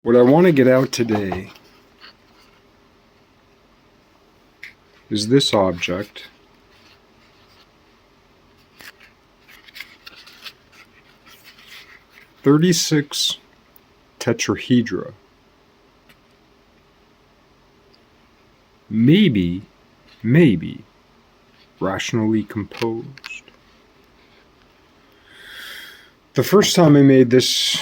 What I want to get out today is this object. "36 tetrahedra. Maybe rationally composed." The first time I made this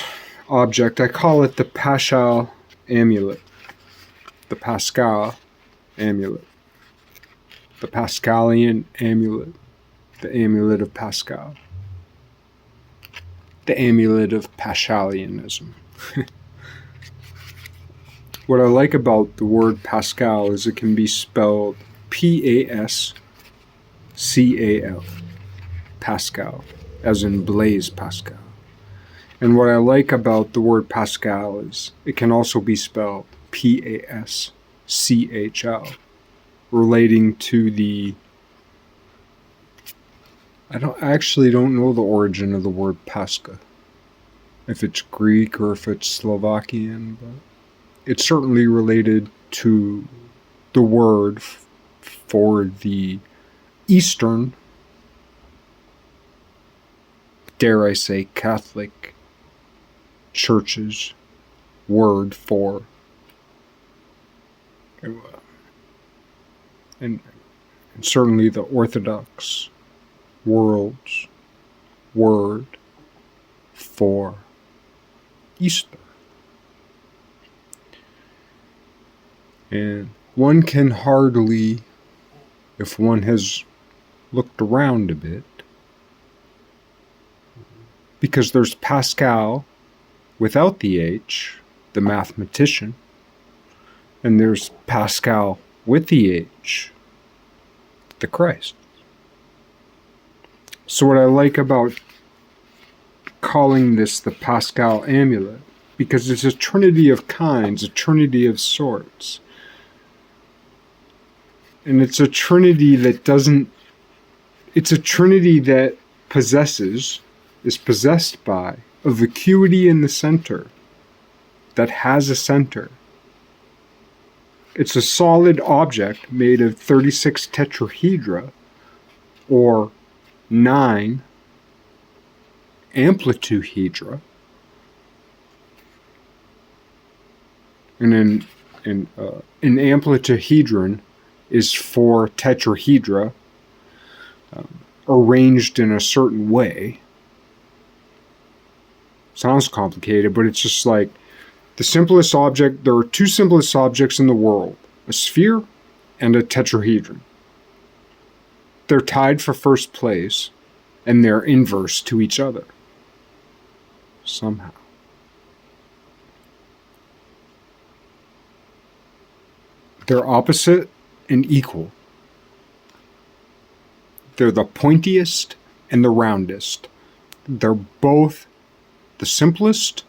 object, I call it the Paschal amulet. The Pascal amulet. The Pascalian amulet. The amulet of Pascal. The amulet of Paschalianism. What I like about the word Pascal is it can be spelled Pascal. Pascal, as in Blaise Pascal. And what I like about the word Pascal is it can also be spelled Paschl, relating to the... I actually don't know the origin of the word Pascha, if it's Greek or if it's Slovakian, but it's certainly related to the word for the Eastern, dare I say, Catholic Church's word for, and certainly the Orthodox world's word for Easter. And one can hardly, if one has looked around a bit, because there's Pascal without the H, the mathematician, and there's Pascal with the H, the Christ. So what I like about calling this the Pascal amulet, because it's a trinity of kinds, a trinity of sorts. And it's a trinity that is possessed by a vacuity in the center that has a center. It's a solid object made of 36 tetrahedra, or 9 amplituhedra. And an amplituhedron is 4 tetrahedra arranged in a certain way. Sounds complicated, but it's just like the simplest object. There are 2 simplest objects in the world, a sphere and a tetrahedron. They're tied for first place, and they're inverse to each other somehow. They're opposite and equal. They're the pointiest and the roundest. They're both the simplest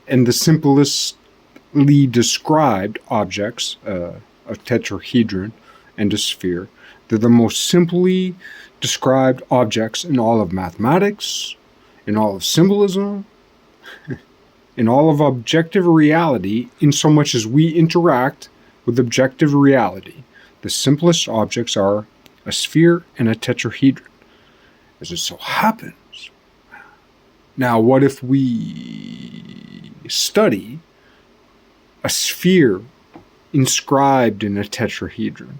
and the simplestly described objects, a tetrahedron and a sphere. They're the most simply described objects in all of mathematics, in all of symbolism, in all of objective reality, in so much as we interact with objective reality. The simplest objects are a sphere and a tetrahedron, as it so happens. Now, what if we study a sphere inscribed in a tetrahedron?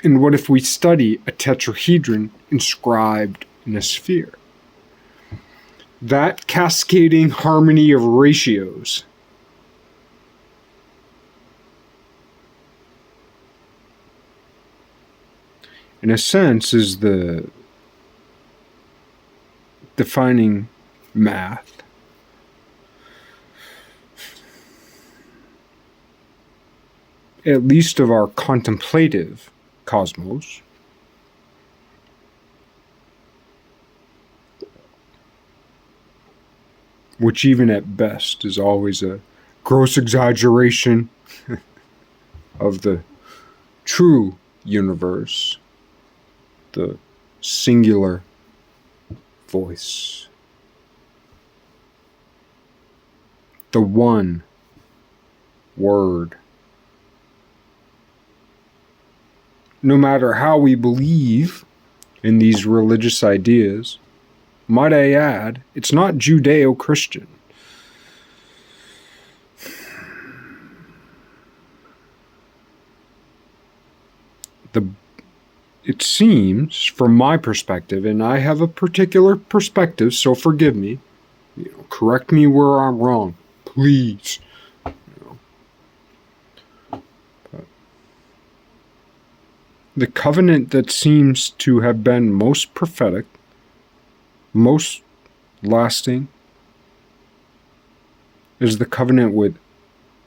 And what if we study a tetrahedron inscribed in a sphere? That cascading harmony of ratios in a sense is the defining math. At least of our contemplative cosmos. Which even at best is always a gross exaggeration of the true universe, the singular voice, the one word. No matter how we believe in these religious ideas, might I add, it's not Judeo-Christian. It seems, from my perspective, and I have a particular perspective, so forgive me, correct me where I'm wrong, please. The covenant that seems to have been most prophetic, most lasting, is the covenant with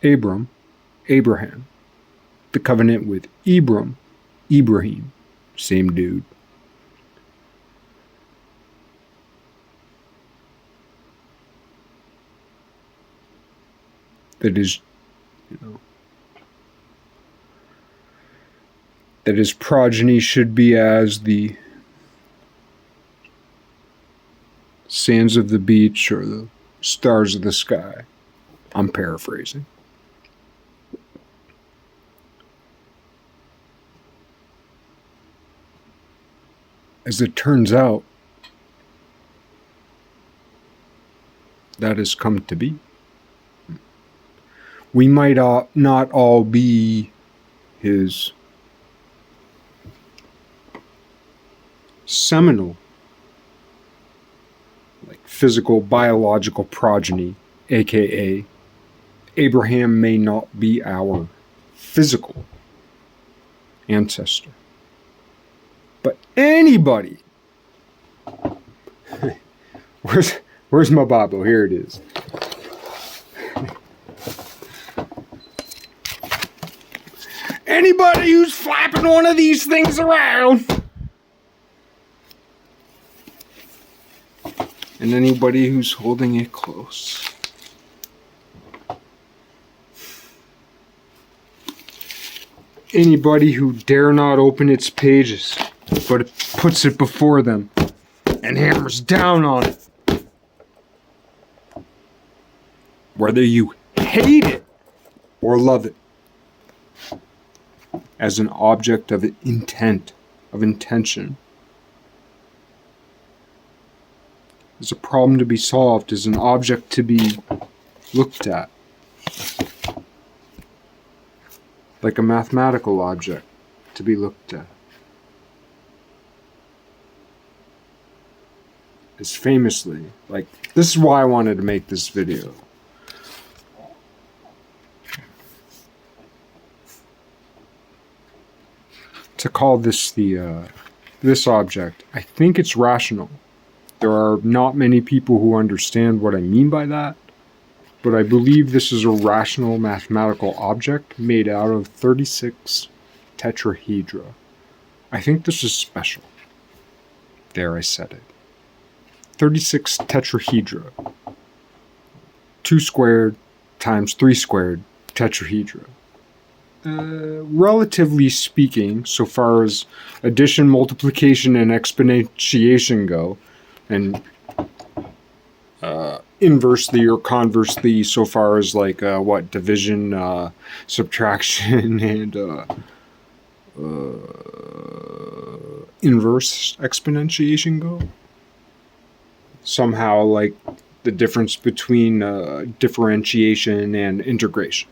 Abraham. The covenant with Ibrahim, same dude. That is, that his progeny should be as the sands of the beach or the stars of the sky. I'm paraphrasing. As it turns out, that has come to be. We might not all be his seminal, like physical, biological progeny, aka Abraham may not be our physical ancestor. But anybody, where's my Bible? Here it is. Anybody who's flapping one of these things around, and anybody who's holding it close, anybody who dare not open its pages, but it puts it before them and hammers down on it. Whether you hate it or love it, as an object of intent, of intention, is a problem to be solved, is an object to be looked at, like a mathematical object to be looked at. As famously, like, this is why I wanted to make this video. To call this this object, I think it's rational. There are not many people who understand what I mean by that, but I believe this is a rational mathematical object made out of 36 tetrahedra. I think this is special. There, I said it. 36 tetrahedra. 2 squared times 3 squared tetrahedra. Relatively speaking, so far as addition, multiplication, and exponentiation go, and inversely or conversely, so far as like division, subtraction, and inverse exponentiation go. Somehow, like the difference between differentiation and integration.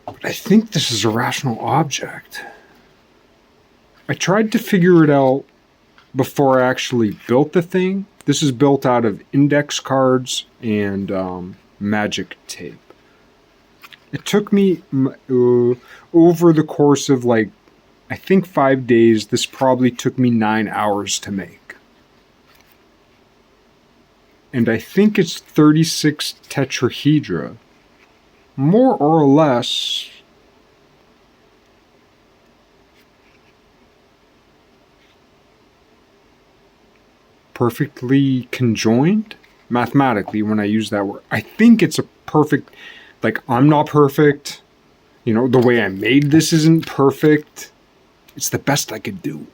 But I think this is a rational object. I tried to figure it out before I actually built the thing. This is built out of index cards and magic tape. It took me over the course of like, I think 5 days, this probably took me 9 hours to make. And I think it's 36 tetrahedra. More or less perfectly conjoined mathematically when I use that word. I think it's a perfect, like, I'm not perfect. The way I made this isn't perfect. It's the best I could do.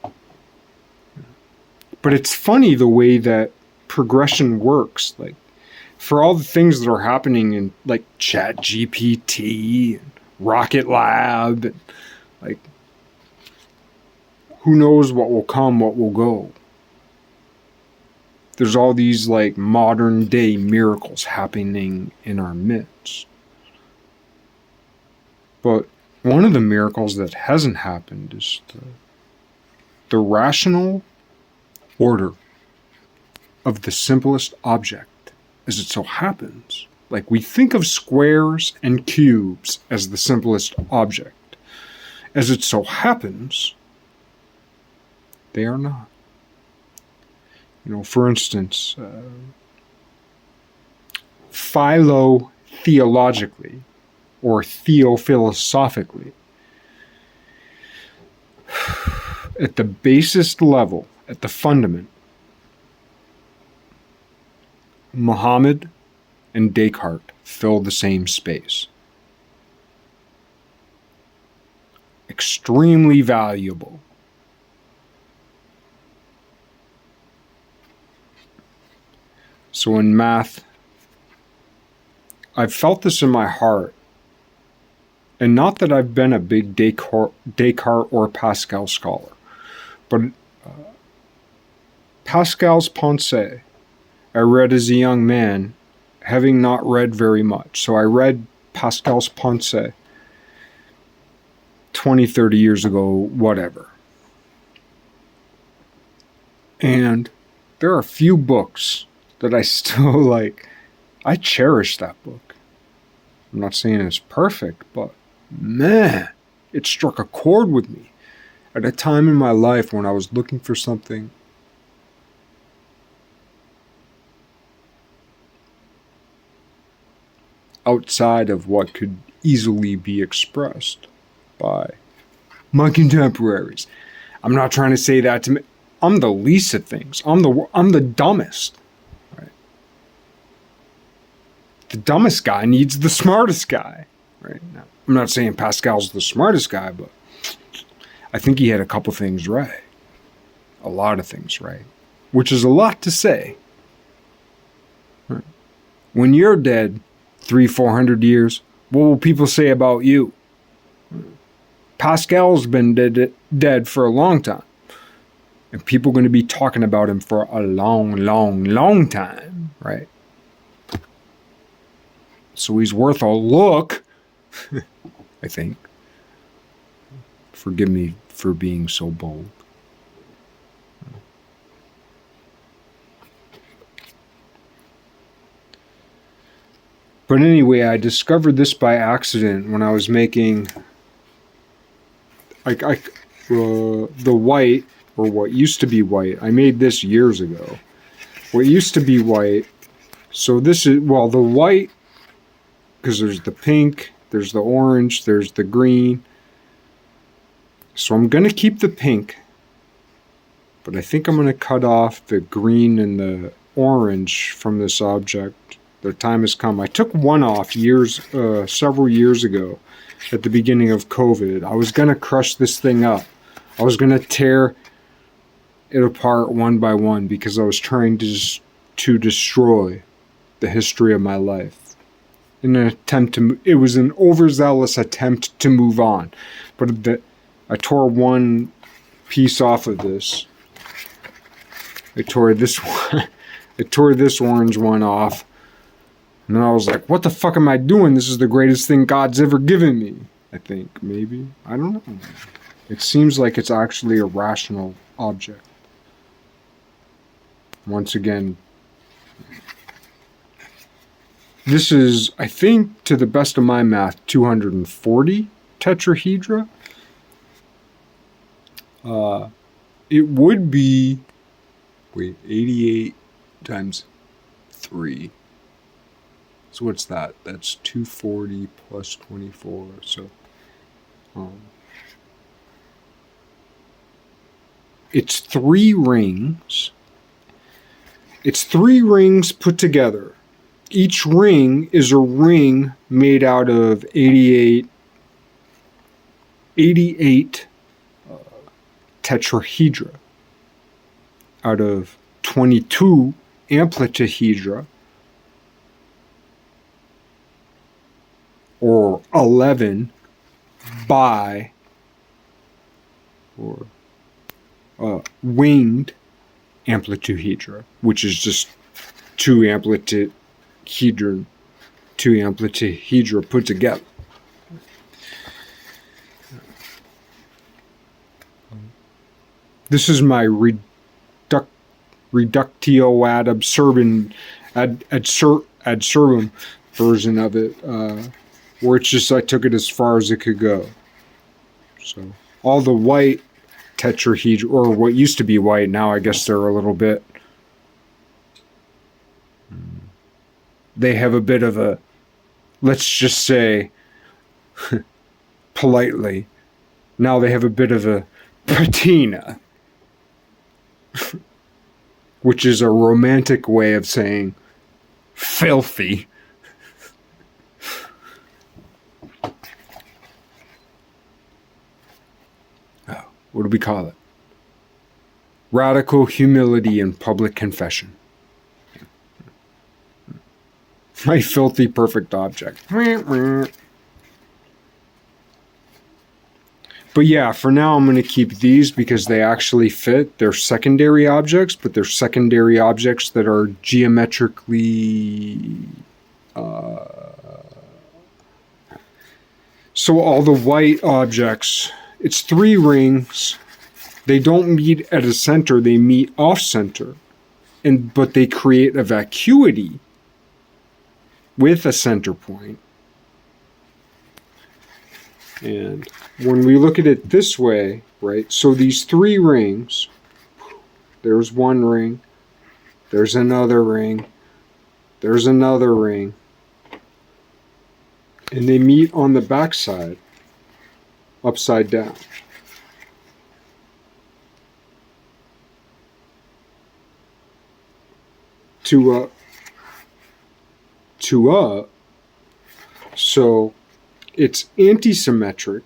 But it's funny the way that progression works. Like, for all the things that are happening in like Chat GPT and Rocket Lab and like who knows what will come, what will go. There's all these like modern day miracles happening in our midst. But one of the miracles that hasn't happened is the rational order of the simplest object, as it so happens. Like we think of squares and cubes as the simplest object. As it so happens, they are not. You know, for instance, philo-theologically or theophilosophically, at the basest level, at the fundament, Muhammad and Descartes fill the same space. Extremely valuable. So in math, I've felt this in my heart, and not that I've been a big Descartes or Pascal scholar, but Pascal's Pensées I read as a young man, having not read very much. So I read Pascal's Pensées 20, 30 years ago, whatever. And there are a few books that I still like. I cherish that book. I'm not saying it's perfect, but man, it struck a chord with me at a time in my life when I was looking for something outside of what could easily be expressed by my contemporaries. I'm not trying to say that to me. I'm the least of things. I'm the dumbest. Right? The dumbest guy needs the smartest guy. Right? Now, I'm not saying Pascal's the smartest guy, but I think he had a couple things right. A lot of things right. Which is a lot to say. Right? When you're dead 300-400 years, what will people say about you? Pascal's been dead for a long time. And people are going to be talking about him for a long, long, long time, right? So he's worth a look, I think. Forgive me for being so bold. But anyway, I discovered this by accident when I was making the white, or what used to be white. I made this years ago. What used to be white. So this is, well, the white, because there's the pink, there's the orange, there's the green. So I'm going to keep the pink, but I think I'm going to cut off the green and the orange from this object. The time has come. I took one off several years ago at the beginning of COVID. I was going to crush this thing up. I was going to tear it apart one by one because I was trying to destroy the history of my life. In an attempt it was an overzealous attempt to move on. But I tore one piece off of this. I tore this one. I tore this orange one off. And then I was like, what the fuck am I doing? This is the greatest thing God's ever given me. I think, maybe. I don't know. It seems like it's actually a rational object. Once again, this is, I think, to the best of my math, 240 tetrahedra. It would be, 88 times 3. So what's that? That's 240 plus 24. So, it's 3 rings. It's 3 rings put together. Each ring is a ring made out of 88 tetrahedra out of 22 amplitahedra or 11 bi or winged amplituhedra, which is just two amplituhedra put together. This is my reductio ad absurdum version of it, where it's just I took it as far as it could go. So all the white tetrahedra, or what used to be white, now I guess they're a little bit, they have a bit of a, let's just say politely, now they have a bit of a patina, which is a romantic way of saying filthy. What do we call it? Radical humility and public confession. My filthy perfect object. But yeah, for now I'm going to keep these because they actually fit. They're secondary objects, but they're secondary objects that are geometrically... So all the white objects... It's three rings. They don't meet at a center, they meet off-center. But they create a vacuity with a center point. And when we look at it this way, right, so these three rings, there's one ring, there's another ring, there's another ring, and they meet on the backside. Upside down. Two up. So it's anti-symmetric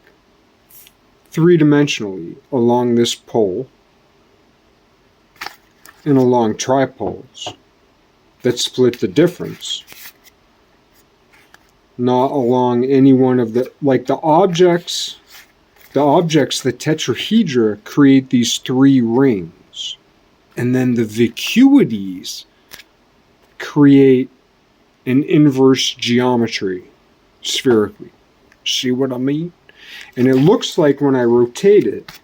three-dimensionally along this pole and along tripoles that split the difference. Not along any one of the, like the objects, the tetrahedra, create these three rings. And then the vacuities create an inverse geometry spherically. See what I mean? And it looks like when I rotate it,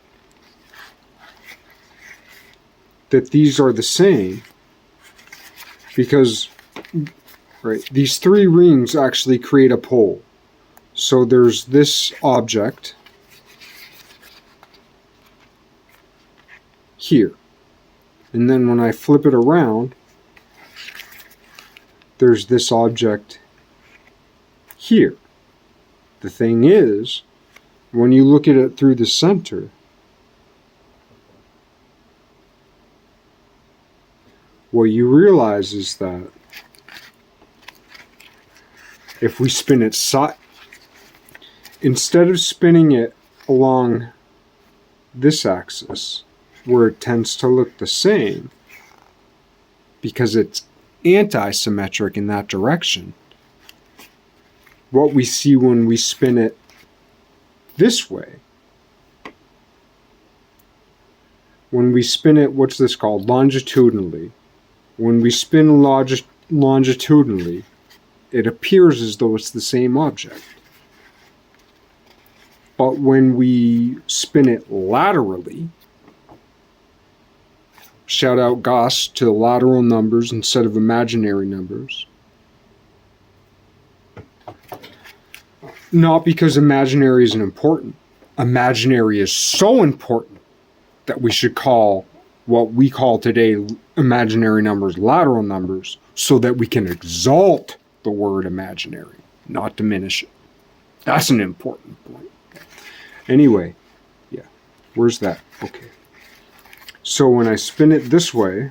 that these are the same. Because, right, these three rings actually create a pole. So there's this object here. And then when I flip it around, there's this object here. The thing is, when you look at it through the center, what you realize is that if we spin it instead of spinning it along this axis, where it tends to look the same, because it's anti-symmetric in that direction, what we see when we spin it this way, when we spin it, what's this called? Longitudinally. When we spin longitudinally, it appears as though it's the same object. But when we spin it laterally, shout out Gauss to lateral numbers instead of imaginary numbers. Not because imaginary isn't important. Imaginary is so important that we should call what we call today imaginary numbers lateral numbers, so that we can exalt the word imaginary, not diminish it. That's an important point. Anyway, yeah, where's that? Okay. So when I spin it this way,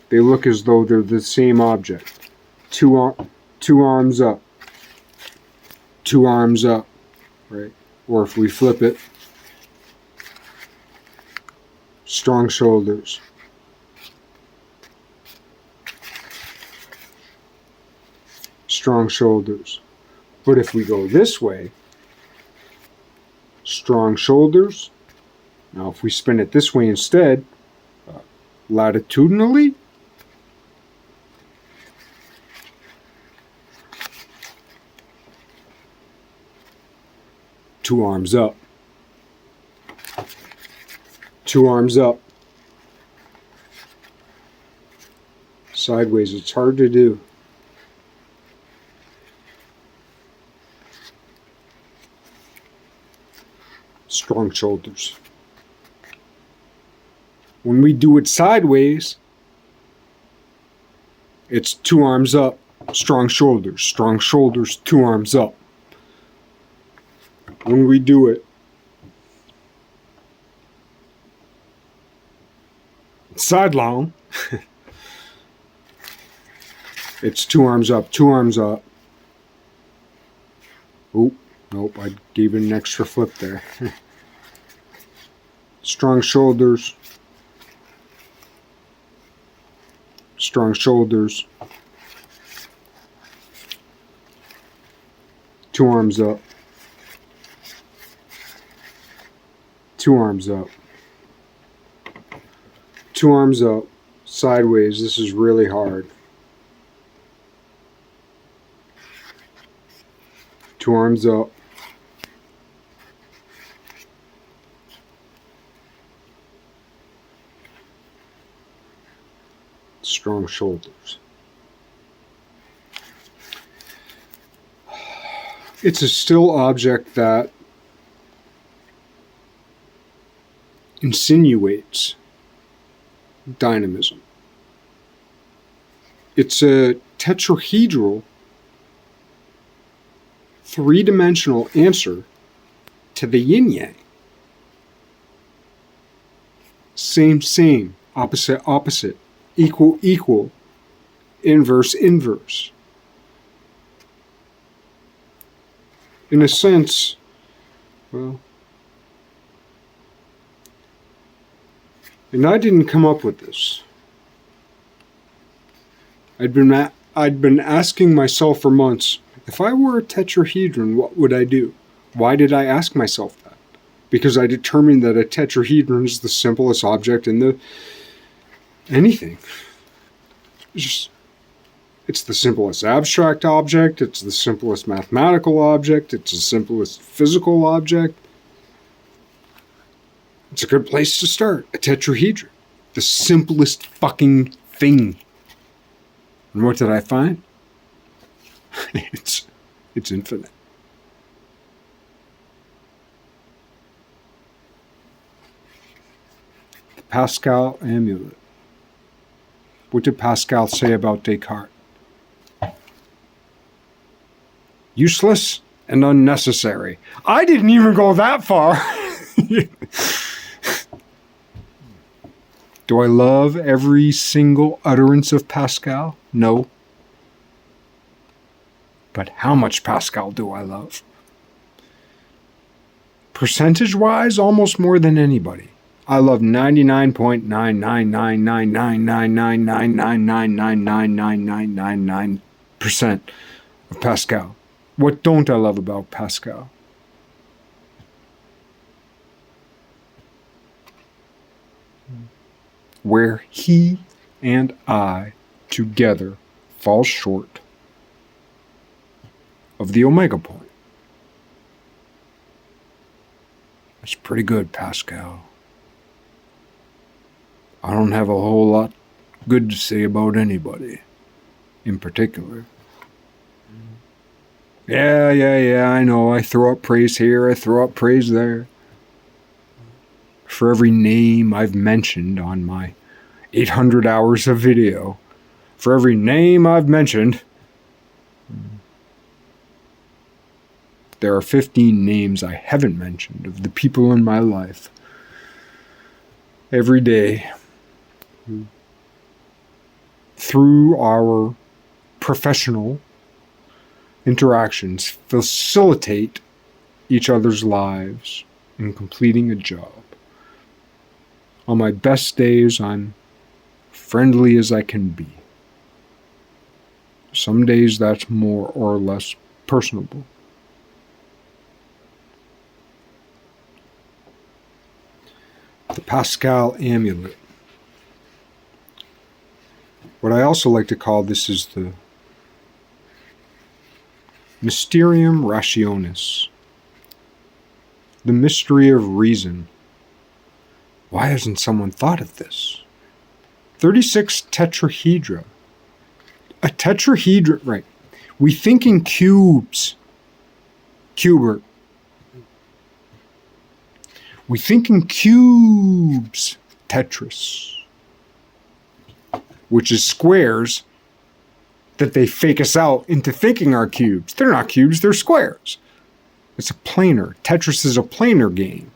they look as though they're the same object. Two arms up. Two arms up, right? Or if we flip it, strong shoulders. Strong shoulders. But if we go this way, strong shoulders. Now if we spin it this way instead, latitudinally, two arms up. Two arms up. Sideways, it's hard to do. Strong shoulders. When we do it sideways, it's two arms up, strong shoulders, two arms up. When we do it sidelong, it's two arms up, two arms up. Oh, nope, I gave it an extra flip there. Strong shoulders. Strong shoulders. Two arms up. Two arms up. Two arms up. Sideways. This is really hard. Two arms up. Strong shoulders. It's a still object that insinuates dynamism. It's a tetrahedral, three-dimensional answer to the yin-yang. Same, same, opposite, opposite, equal, equal, inverse, inverse. In a sense, well, and I didn't come up with this. I'd been asking myself for months, if I were a tetrahedron, what would I do? Why did I ask myself that? Because I determined that a tetrahedron is the simplest object in the anything. It's the simplest abstract object, it's the simplest mathematical object, it's the simplest physical object. It's a good place to start, a tetrahedron. The simplest fucking thing. And what did I find? It's infinite. The Pascal amulet. What did Pascal say about Descartes? Useless and unnecessary. I didn't even go that far. Do I love every single utterance of Pascal? No. But how much Pascal do I love? Percentage-wise, almost more than anybody. I love 99.999999999999999% of Pascal. What don't I love about Pascal? Where he and I together fall short of the omega point. That's pretty good, Pascal. I don't have a whole lot good to say about anybody in particular. Yeah, I know. I throw up praise here, I throw up praise there. For every name I've mentioned on my 800 hours of video, for every name I've mentioned, there are 15 names I haven't mentioned of the people in my life. Every day, through our professional interactions, facilitate each other's lives in completing a job. On my best days, I'm friendly as I can be. Some days that's more or less personable. The Pascal amulet. What I also like to call this is the Mysterium Rationis. The mystery of reason. Why hasn't someone thought of this? 36 tetrahedra. A tetrahedron, right. We think in cubes. Cubert. We think in cubes. Tetris. Which is squares that they fake us out into thinking are cubes. They're not cubes, they're squares. It's a planar. Tetris is a planar game.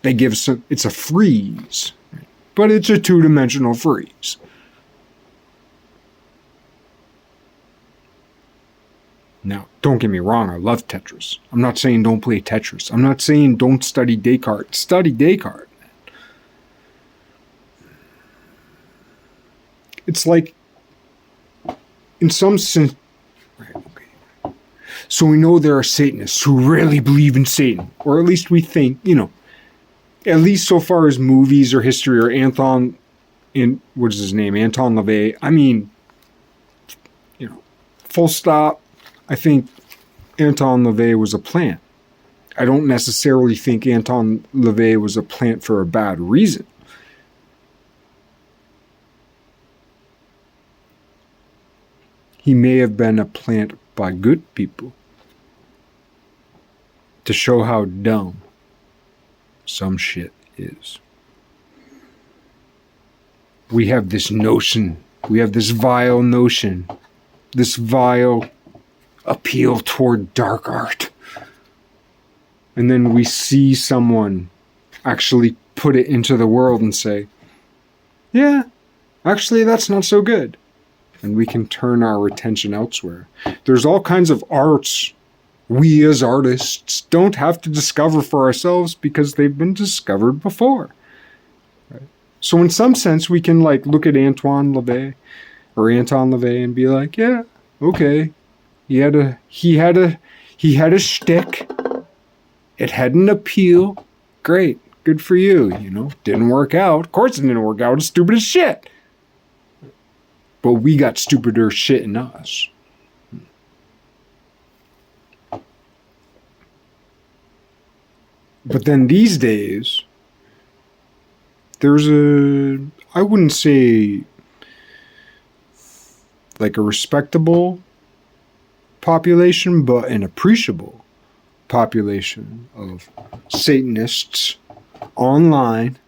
They give some, it's a freeze, but it's a two-dimensional freeze. Now, don't get me wrong, I love Tetris. I'm not saying don't play Tetris. I'm not saying don't study Descartes. Study Descartes. It's like, in some sense, right, okay. So we know there are Satanists who really believe in Satan, or at least we think, at least so far as movies or history or Anton LaVey. I mean, full stop. I think Anton LaVey was a plant. I don't necessarily think Anton LaVey was a plant for a bad reason. He may have been a plant by good people to show how dumb some shit is. We have this notion, we have this vile notion, this vile appeal toward dark art. And then we see someone actually put it into the world and say, yeah, actually that's not so good. And we can turn our attention elsewhere. There's all kinds of arts we as artists don't have to discover for ourselves because they've been discovered before. Right? So in some sense, we can look at Anton LaVey and be like, yeah, okay. He had a shtick. It had an appeal. Great. Good for you. Didn't work out. Of course it didn't work out. It's stupid as shit. But we got stupider shit in us. But then these days, there's I wouldn't say like a respectable population, but an appreciable population of Satanists online